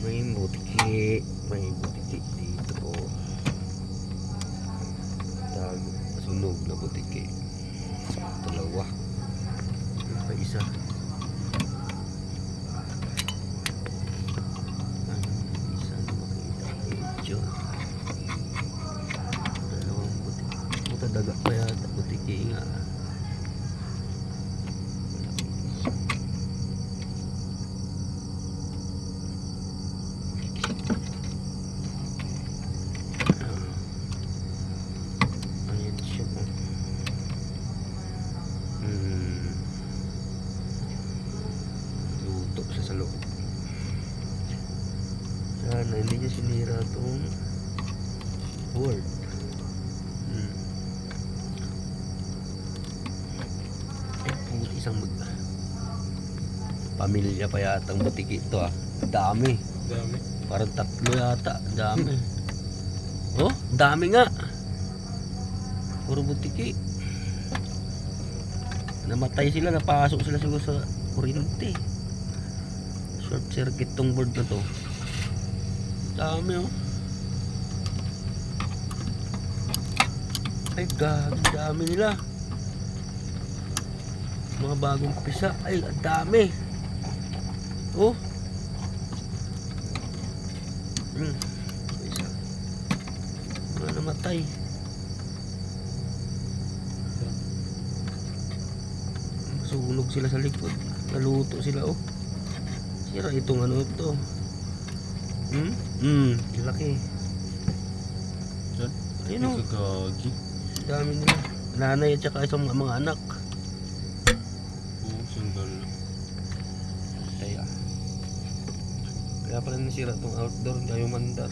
May butiki dito. Sunog na butiki. Dalawa. Pa isa. Isa na makita. Medyo. Dalawang butiki. Puta daga pa yata butiki nga. Luto siya sa loob. Sana hindi niya sinira itong board. Ay puti, isang pamilya pa yata ang butiki ito ah. Dami. Parang 3 yata. Dami. Oh, dami nga. Puro butiki. Namatay sila, napasok sila siguro sa kuryente. Short circuit tong board na to. Dami oh. Ay gagi, dami nila. Mga bagong pisa. Ay, ang dami. Oh. Isa. Mga namatay. Sunog sila sa likod. Naluto sila oh. Sira itong ano ito. Laki. Ayun oh. Gagi. Dami nila. Nanay at saka isang mga anak. Sandal. Kaya pala nasira itong outdoor. Hindi tayo mandar.